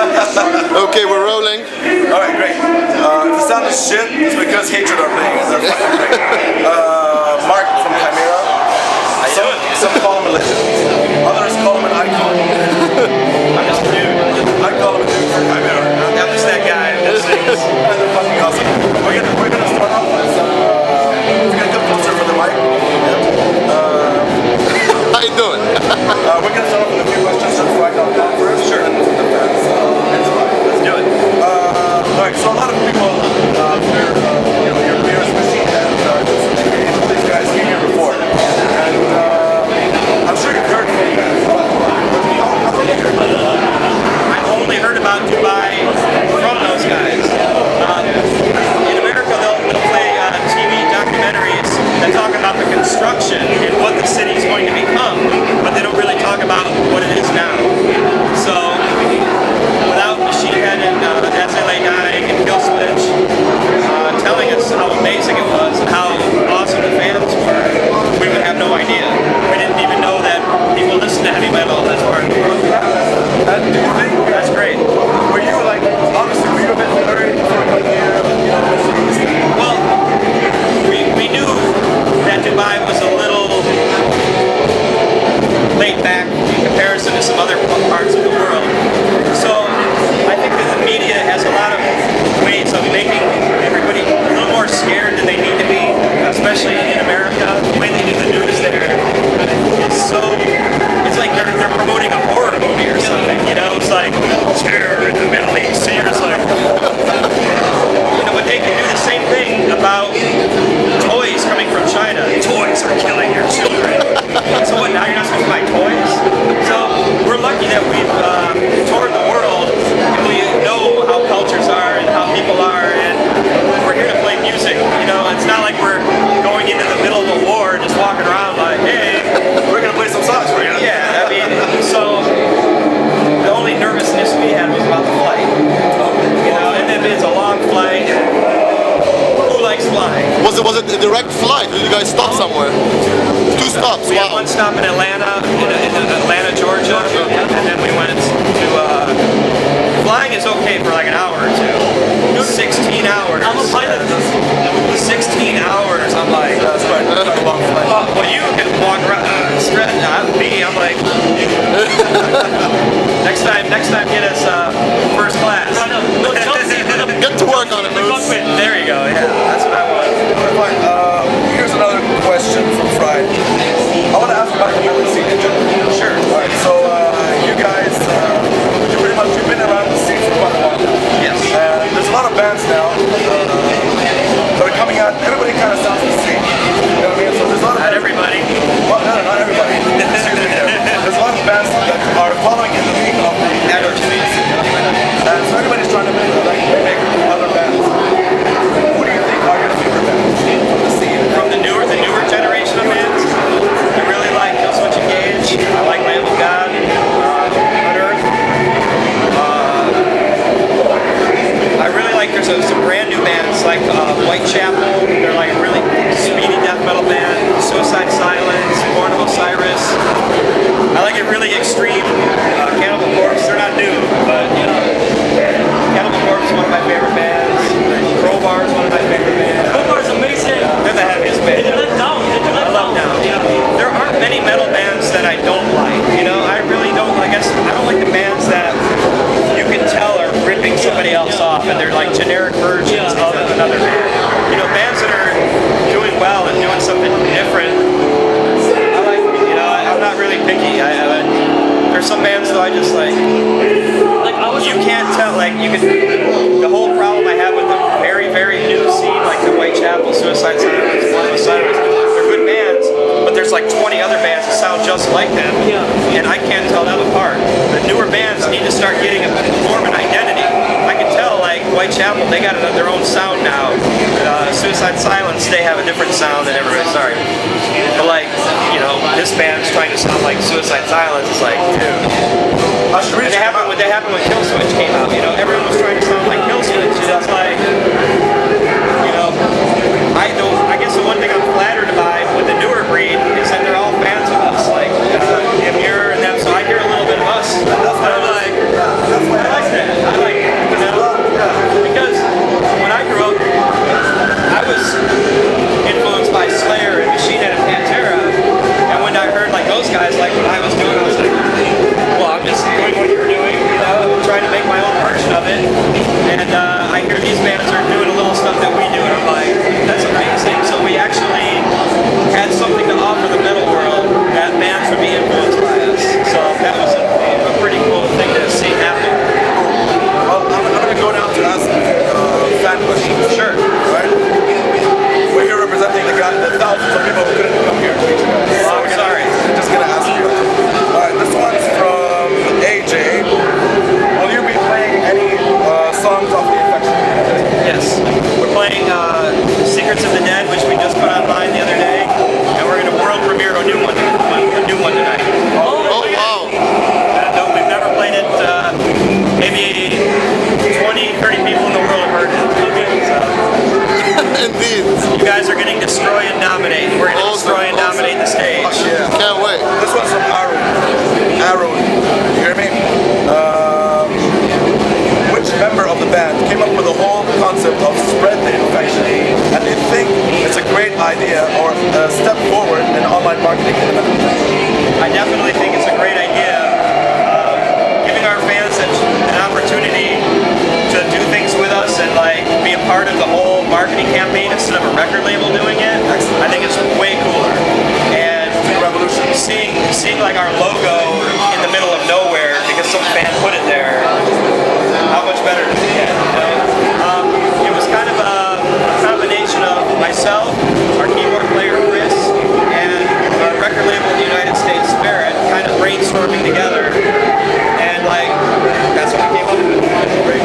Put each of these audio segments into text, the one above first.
Okay, we're rolling. Alright, great. If the sound is shit, it's because Hatred are playing. Mark from Chimaira. Some call him a legend. Others call him an icon. I'm just a dude. I call him a dude from Chimaira. I'm just that guy that sings. And they're fucking awesome. We're gonna start off with some. We're gonna come closer for the mic. How you doing? We're gonna start off with a few questions from Phriders first. Sure. And from the fans. Let's do it. Alright, so a lot of people, your peers, machine and these guys came here before. And I'm sure you've heard from them. I've only heard about Dubai from those guys. In America, they'll play TV documentaries that talk about the construction and what the city is going to become, but they don't really talk about what it is now. So, without Machine Head and absolutley and Kill Switch telling us how amazing it was and how awesome the fans were, we would have no idea. We didn't even know that people listen to heavy metal as part of the world. And do you think That's great. were you like, honestly, were you a bit worried before coming here? Well, we knew that Dubai was a little laid back in comparison to some other parts of the world. So I think that the media has a lot of ways of making everybody a little more scared than they need to be, especially in America. The way they do the news there is so, it's like they're promoting a horror movie or something, you know? It's like, terror in the Middle East. So you're just like, you know, but they can do the same thing about toys coming from China. Toys are killing your children. So what, now you're not supposed to buy toys? So we're lucky that we've toured the world and we know how cultures are and how people are, and we're here to play music. You know, it's not like we're going into the middle of a war and just walking around like, hey, We're gonna play some songs for you. yeah, I mean, so the only nervousness we had was about the flight. You know, and if it's a long flight, who likes flying? Was it a direct flight? Did you guys stop somewhere? Two stops. We had Wow. one stop in Atlanta, in Atlanta, Georgia, and then we went to, flying is okay for like an hour or two. 16 hours. I'm a pilot. 16 hours, I'm like, That's quite a long flight. well, you can walk around, I'm like, next time get us first class. Get to work on it, Moose. There you go, yeah, that's what I want. Fine. Here's another question from Friday. I want to ask about the metal scene in general. Sure. Alright, so you guys, you've been around the scene for quite a while now. Yes. There's a lot of bands now that are coming out. Everybody kind of sounds the same. You know what I mean? So there's a lot of Not bands- everybody. Well, no, not everybody. Excuse me. There's a lot of bands that are following in the lead of the Average. and so everybody's trying to mimic other bands. Who do you think are your favorite bands from the scene? From the newer generation of bands, I really like Kill Switch Engage. I like Lamb of God, Unearth. I really like, there's some brand new bands like Whitechapel. They're like a really speedy death metal band. Suicide Silence, Born of Osiris. I like it really extreme. Cannibal Corpse, they're not new, but you know, Cannibal Corpse is one of my favorite bands. Crowbar is one of my favorite bands. Crowbar is amazing. They're the heaviest band. Did you let down? I love Down. There aren't many metal bands that I don't like. You know, I really don't. I guess I don't like the bands that you can tell are ripping somebody else off and they're like generic versions of another band. You know, bands that are doing well and doing something different. I like. You know, I'm not really picky. There's some bands though I just like. You can't tell. Like you can. The whole problem I have with the very new scene, like the Whitechapel, Suicide Silence, Born of Osiris, they're good bands, but there's like 20 other bands that sound just like them, and I can't tell them apart. The newer bands need to start getting more of an identity. I can tell, like Whitechapel, they got their own sound now. Suicide Silence, they have a different sound than everybody. Sorry, but like, you know, this band's trying to sound like Suicide Silence. It's like, dude. And it happened when Kill Switch came out. You know, everyone was trying to sound like Kill Switch, and it's like, you know, I guess the one thing I'm flattered by with the newer breed is that they're all fans of us, like Chimaira and them. So I hear a little bit of us, and I'm like, I like that. concept of spread the infection, and they think it's a great idea or a step forward in online marketing in the Middle East. I definitely think it's a great idea. Giving our fans an opportunity to do things with us and like be a part of the whole marketing campaign instead of a record label doing it. I think it's way cooler. And Revolution. Seeing like our logo in the middle of nowhere because some fan put it there. How much better does it get? You know? It was kind of a combination of myself, our keyboard player Chris, and our record label United States Spirit kind of brainstorming together, and like that's what we came up with. Great.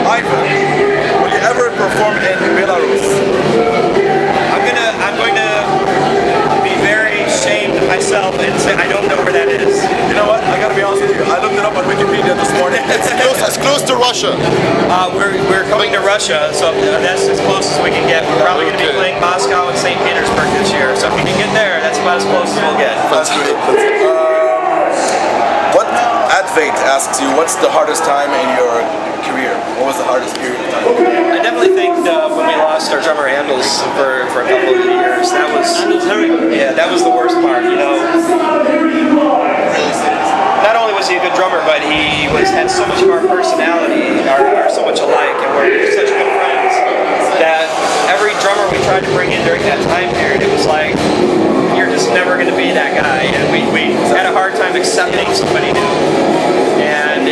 Ivan, will you ever perform in Belarus? I'm going to be very ashamed of myself and say I don't know where that is. You know what? I gotta be honest with you. I looked it up on Wikipedia this morning. It's close to Russia. We're coming to Russia, so that's as close as we can get. We're probably going to be playing Moscow and St. Petersburg this year, so if we can get there, that's about as close as we'll get. That's great. What Advait asks you, what's the hardest time in your career? What was the hardest period of time? I definitely think when we lost our drummer Handles for a couple of years, that was the worst part. You know, not only was he a good drummer, but he had so much of our personality, are so much alike, and we're such good friends that every drummer we tried to bring in during that time period, it was like you're just never going to be that guy, and we had a hard time accepting somebody new.